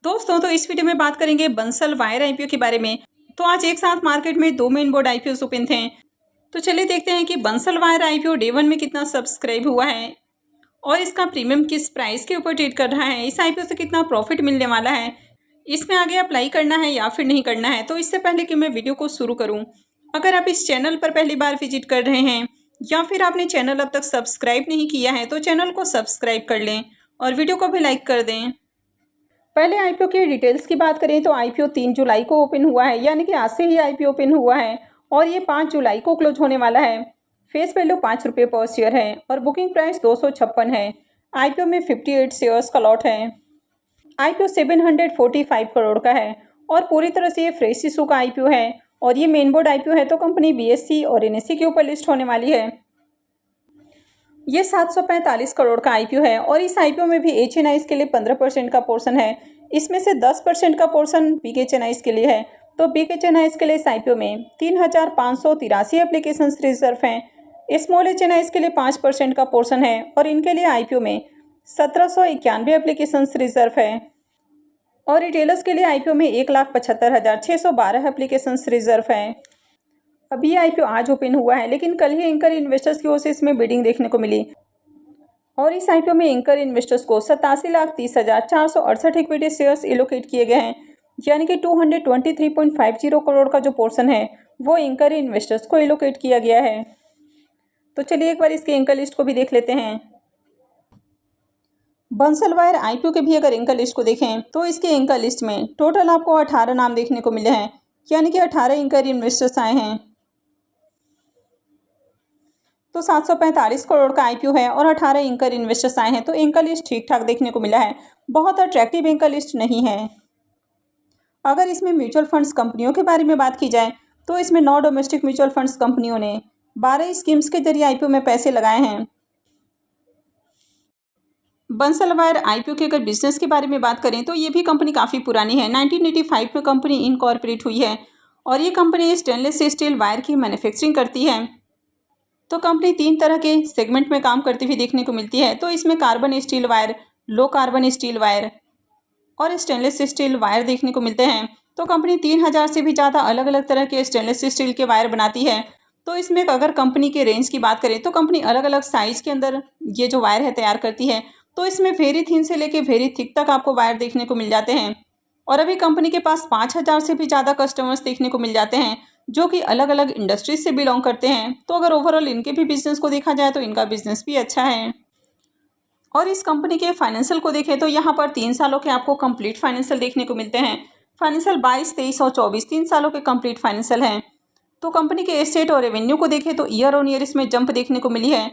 दोस्तों, तो इस वीडियो में बात करेंगे बंसल वायर आईपीओ के बारे में। तो आज एक साथ मार्केट में दो मेन बोर्ड आईपीओ ओपन थे। तो चलिए देखते हैं कि बंसल वायर आईपीओ डे 1 में कितना सब्सक्राइब हुआ है और इसका प्रीमियम किस प्राइस के ऊपर ट्रेड कर रहा है, इस आईपीओ से कितना प्रॉफिट मिलने वाला है, इसमें आगे अप्लाई करना है या फिर नहीं करना है। तो इससे पहले कि मैं वीडियो को शुरू करूँ, अगर आप इस चैनल पर पहली बार विजिट कर रहे हैं या फिर आपने चैनल अब तक सब्सक्राइब नहीं किया है तो चैनल को सब्सक्राइब कर लें और वीडियो को भी लाइक कर दें। पहले आईपीओ की डिटेल्स की बात करें तो आईपीओ 3 जुलाई को ओपन हुआ है, यानी कि आज से ही आईपीओ ओपन हुआ है और ये 5 जुलाई को क्लोज होने वाला है। फेस वैल्यू 5 रुपये पर शेयर है और बुकिंग प्राइस 256 है। आईपीओ में 58 शेयर्स का लॉट है। आईपीओ 745 करोड़ का है और पूरी तरह से ये फ्रेश इशू का आईपीओ है और ये मेन बोर्ड आईपीओ है, तो कंपनी बीएसई और एनएसई के ऊपर लिस्ट होने वाली है। ये 745 करोड़ का आईपीओ है और इस आईपीओ में भी एचएनआईज के लिए 15% का पोर्शन है। इसमें से 10% का पोर्शन बिग एचएनआईज के लिए है। तो बिग एचएनआईज के लिए इस आईपीओ में 3583 एप्लीकेशन रिजर्व हैं। स्मॉल एचएनआईज के लिए 5% का पोर्शन है और इनके लिए आईपीओ में 1791 एप्लीकेशन रिजर्व है और रिटेलर्स के लिए आईपीओ में 1,75,612 एप्लीकेशन रिजर्व हैं। अभी आईपीओ आज ओपन हुआ है, लेकिन कल ही एंकर इन्वेस्टर्स की ओर से इसमें बिडिंग देखने को मिली और इस आईपीओ में एंकर इन्वेस्टर्स को 87,30,468 इक्विटी शेयर्स एलोकेट किए गए हैं, यानी कि 223.50 करोड़ का जो पोर्शन है वो एंकर इन्वेस्टर्स को एलोकेट किया गया है। तो चलिए एक बार इसके एंकर लिस्ट को भी देख लेते हैं। बंसल वायर आईपीओ के भी अगर एंकर लिस्ट को देखें तो इसके एंकर लिस्ट में टोटल आपको 18 नाम देखने को मिले हैं, यानी कि 18 एंकर इन्वेस्टर्स आए हैं। तो 745 करोड़ का आईपीओ है और 18 एंकर इन्वेस्टर्स आए हैं, तो एंकर लिस्ट ठीक ठाक देखने को मिला है, बहुत अट्रैक्टिव एंकर लिस्ट नहीं है। अगर इसमें म्यूचुअल फंड्स कंपनियों के बारे में बात की जाए तो इसमें 9 डोमेस्टिक म्यूचुअल फंड्स कंपनियों ने 12 स्कीम्स के जरिए आईपीओ में पैसे लगाए हैं। बंसल वायर आईपीओ के अगर बिजनेस के बारे में बात करें तो ये भी कंपनी काफ़ी पुरानी है। 1985 में कंपनी इनकॉर्पोरेट हुई है और ये कंपनी स्टेनलेस स्टील वायर की मैन्युफैक्चरिंग करती है। तो कंपनी 3 तरह के सेगमेंट में काम करती हुई देखने को मिलती है। तो इसमें carbon steel wire, low carbon steel wire और स्टेनलेस स्टील वायर देखने को मिलते हैं। तो कंपनी 3000 से भी ज़्यादा अलग अलग तरह के स्टेनलेस स्टील के वायर बनाती है। तो इसमें अगर कंपनी के रेंज की बात करें तो कंपनी अलग अलग साइज़ के अंदर ये जो वायर है तैयार करती है। तो इसमें वेरी थिन से लेके वेरी थिक तक आपको वायर देखने को मिल जाते हैं और अभी कंपनी के पास 5000 से भी ज़्यादा कस्टमर्स देखने को मिल जाते हैं जो कि अलग अलग इंडस्ट्रीज से बिलोंग करते हैं। तो अगर ओवरऑल इनके भी बिजनेस को देखा जाए तो इनका बिजनेस भी अच्छा है। और इस कंपनी के फाइनेंशियल को देखें तो यहाँ पर 3 सालों के आपको कंप्लीट फाइनेंशियल देखने को मिलते हैं। फाइनेंशियल 22, 23 और 24 3 सालों के कंप्लीट फाइनेंशियल हैं। तो कंपनी के एसेट और रेवेन्यू को देखें तो ईयर ऑन ईयर इसमें जंप देखने को मिली है।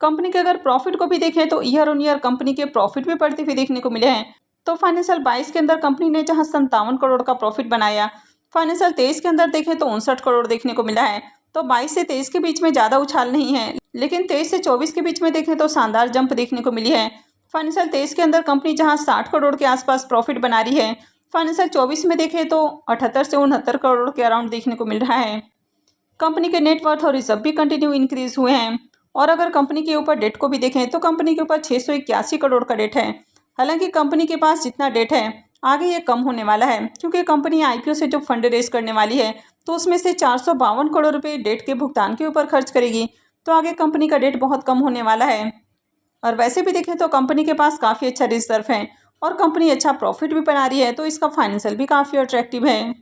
कंपनी के अगर प्रॉफिट को भी देखें तो ईयर ऑन ईयर कंपनी के प्रॉफिट भी बढ़ते हुए देखने को मिले हैं। तो फाइनेंशियल 22 के अंदर कंपनी ने जहां 57 करोड़ का प्रॉफिट बनाया, फाइनेंशियल 23 के अंदर देखें तो 59 करोड़ देखने को मिला है। तो 22 से 23 के बीच में ज़्यादा उछाल नहीं है, लेकिन 23 से 24 के बीच में देखें तो शानदार जंप देखने को मिली है। फाइनेंशियल 23 के अंदर कंपनी जहां 60 करोड़ के आसपास प्रॉफिट बना रही है, फाइनेंशियल 24 में देखें तो 78 से 69 करोड़ के अराउंड देखने को मिल रहा है। कंपनी के नेटवर्थ और रिजर्व भी कंटिन्यू इंक्रीज हुए हैं और अगर कंपनी के ऊपर डेट को भी देखें तो कंपनी के ऊपर 681 करोड़ का डेट है। हालांकि कंपनी के पास जितना डेट है आगे ये कम होने वाला है, क्योंकि कंपनी आईपीओ से जो फंड रेज करने वाली है तो उसमें से 452 करोड़ रुपए डेट के भुगतान के ऊपर खर्च करेगी। तो आगे कंपनी का डेट बहुत कम होने वाला है। और वैसे भी देखें तो कंपनी के पास काफ़ी अच्छा रिजर्व है और कंपनी अच्छा प्रॉफिट भी बना रही है, तो इसका फाइनेंशियल भी काफ़ी अट्रैक्टिव है।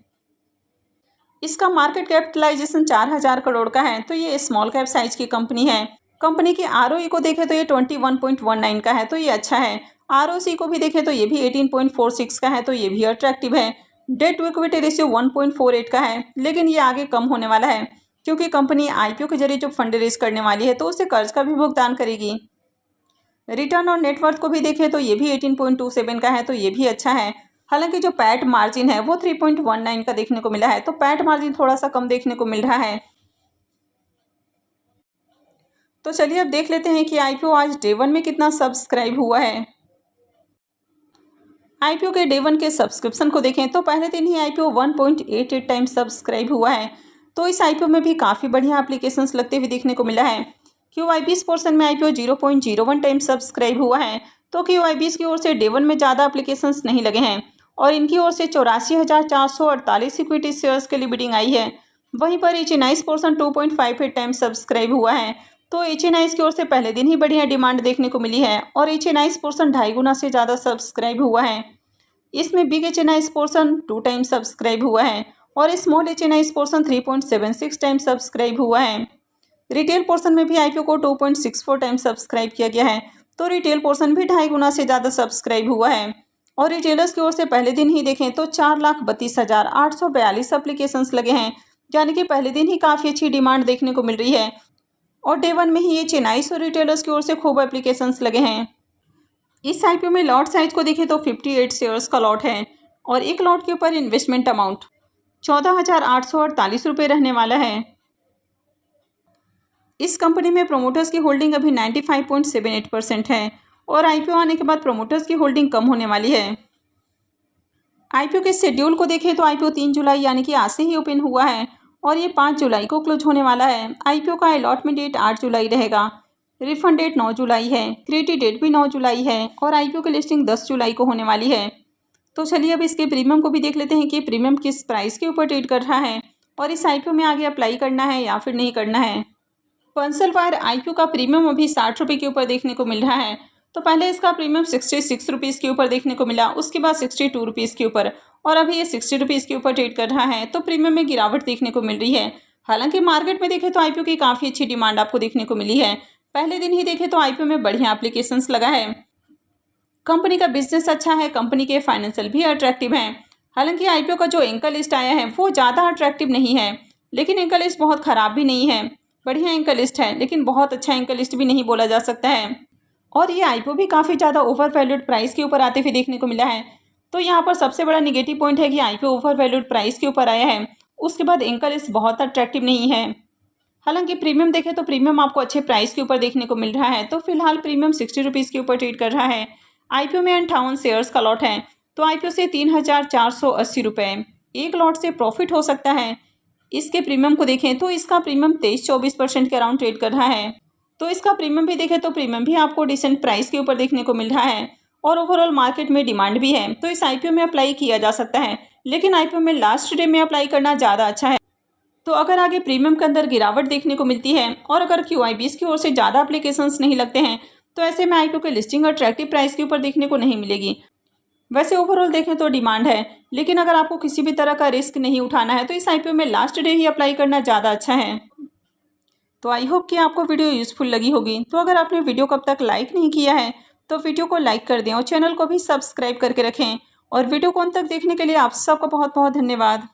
इसका मार्केट कैपिटलाइजेशन 4000 करोड़ का है, तो ये स्मॉल कैप साइज की कंपनी है। कंपनी की आरओई को देखें तो ये 21.19 का है, तो ये अच्छा है। आरओसी को भी देखें तो ये भी 18.46 का है, तो ये भी अट्रैक्टिव है। डेट टू इक्विटी रेशियो 1.48 का है, लेकिन ये आगे कम होने वाला है क्योंकि कंपनी आईपीओ के जरिए जो फंड रेज करने वाली है तो उससे कर्ज का भी भुगतान करेगी। रिटर्न ऑन नेटवर्थ को भी देखें तो ये भी 18.27 का है, तो ये भी अच्छा है। हालांकि जो पैट मार्जिन है वो 3.19 का देखने को मिला है, तो पैट मार्जिन थोड़ा सा कम देखने को मिल रहा है। तो चलिए अब देख लेते हैं कि आईपीओ आज डे 1 में कितना सब्सक्राइब हुआ है। आईपीओ के डे 1 के सब्सक्रिप्शन को देखें तो पहले दिन ही आईपीओ 1.88 टाइम्स सब्सक्राइब हुआ है। तो इस आईपीओ में भी काफ़ी बढ़िया एप्लीकेशंस लगते हुए देखने को मिला है। क्यूआईबीएस पोर्शन में आईपीओ 0.01 टाइम्स सब्सक्राइब हुआ है। तो क्यूआईबीएस की ओर से डे 1 में ज़्यादा एप्लीकेशंस नहीं लगे हैं और इनकी ओर से 84,448 इक्विटी शेयर्स के लिए बिडिंग आई है। वहीं पर HNI's पोर्शन 2.58 टाइम्स सब्सक्राइब हुआ है। तो HNI's की ओर से पहले दिन ही बढ़िया डिमांड देखने को मिली है और HNI's पोर्शन 2.5 गुना से ज़्यादा सब्सक्राइब हुआ है। इसमें big HNI's portion 2 times subscribe हुआ है और small HNI's portion 3.76 times subscribe हुआ है। रिटेल पोर्शन में भी IPO को 2.64 टाइम्स सब्सक्राइब किया गया है। तो रिटेल पोर्शन भी 2.5 गुना से ज़्यादा सब्सक्राइब हुआ है और रिटेलर्स की ओर से पहले दिन ही देखें तो 4,32,842 एप्लीकेशंस लगे हैं, यानी कि पहले दिन ही काफ़ी अच्छी डिमांड देखने को मिल रही है और डे 1 में ही HNI's और रिटेलर्स की ओर से खूब एप्लीकेशंस लगे हैं। इस IPO में लॉट साइज को देखें तो 58 शेयर्स का लॉट है और एक लॉट के ऊपर इन्वेस्टमेंट अमाउंट 14,848 रुपये रहने वाला है। इस कंपनी में प्रोमोटर्स की होल्डिंग अभी 95.78% है और IPO आने के बाद प्रोमोटर्स की होल्डिंग कम होने वाली है। IPO के शेड्यूल को देखें तो IPO 3 जुलाई यानी कि आज से ही ओपन हुआ है और ये 5 जुलाई को क्लोज होने वाला है। IPO का अलॉटमेंट डेट 8 जुलाई रहेगा, रिफंड डेट 9 जुलाई है, क्रिएटिव डेट भी 9 जुलाई है और IPO की लिस्टिंग 10 जुलाई को होने वाली है। तो चलिए अब इसके प्रीमियम को भी देख लेते हैं कि प्रीमियम किस प्राइस के ऊपर ट्रेड कर रहा है और इस IPO में आगे अप्लाई करना है या फिर नहीं करना है। बंसल वायर IPO का प्रीमियम अभी 60 रुपये के ऊपर देखने को मिल रहा है। तो पहले इसका प्रीमियम 66 रुपीज़ के ऊपर देखने को मिला, उसके बाद 62 रुपीज़ के ऊपर और अभी ये 60 रुपीज़ के ऊपर ट्रेड कर रहा है। तो प्रीमियम में गिरावट देखने को मिल रही है। हालांकि मार्केट में देखें तो IPO की काफ़ी अच्छी डिमांड आपको देखने को मिली है। पहले दिन ही देखें तो IPO में बढ़िया एप्लीकेशंस लगा है। कंपनी का बिजनेस अच्छा है, कंपनी के फाइनेंशियल भी अट्रैक्टिव हैं। हालांकि IPO का जो एंकर लिस्ट आया है वो ज़्यादा अट्रैक्टिव नहीं है, लेकिन एंकर लिस्ट बहुत ख़राब भी नहीं है, बढ़िया एंकर लिस्ट है, लेकिन बहुत अच्छा एंकर लिस्ट भी नहीं बोला जा सकता है। और ये IPO भी काफ़ी ज़्यादा ओवर वैल्यूड प्राइस के ऊपर आते हुए देखने को मिला है। तो यहाँ पर सबसे बड़ा निगेटिव पॉइंट है कि IPO ओवर वैल्यूड प्राइस के ऊपर आया है, उसके बाद एंकर लिस्ट बहुत अट्रैक्टिव नहीं है। हालांकि प्रीमियम देखें तो प्रीमियम आपको अच्छे प्राइस के ऊपर देखने को मिल रहा है। तो फिलहाल प्रीमियम 60 रुपीज़ के ऊपर ट्रेड कर रहा है। IPO में 58 शेयर्स का लॉट है। तो IPO से 3,480 रुपये एक लॉट से प्रॉफिट हो सकता है। इसके प्रीमियम को देखें तो इसका प्रीमियम 23-24% के अराउंड ट्रेड कर रहा है। तो इसका प्रीमियम भी देखें तो प्रीमियम भी आपको डिसेंट प्राइस के ऊपर देखने को मिल रहा है और ओवरऑल मार्केट में डिमांड भी है। तो इस IPO में अप्लाई किया जा सकता है, लेकिन IPO में लास्ट डे में अप्लाई करना ज़्यादा अच्छा है। तो अगर आगे प्रीमियम के अंदर गिरावट देखने को मिलती है और अगर QIBs की ओर से ज़्यादा एप्लीकेशंस नहीं लगते हैं तो ऐसे में IPO की लिस्टिंग अट्रैक्टिव प्राइस के ऊपर देखने को नहीं मिलेगी। वैसे ओवरऑल देखें तो डिमांड है, लेकिन अगर आपको किसी भी तरह का रिस्क नहीं उठाना है तो इस IPO में लास्ट डे ही अप्लाई करना ज़्यादा अच्छा है। तो आई होप कि आपको वीडियो यूज़फुल लगी होगी। तो अगर आपने वीडियो को अब तक लाइक नहीं किया है तो वीडियो को लाइक कर दें और चैनल को भी सब्सक्राइब करके रखें। और वीडियो को अंत तक देखने के लिए आप सबका बहुत बहुत धन्यवाद।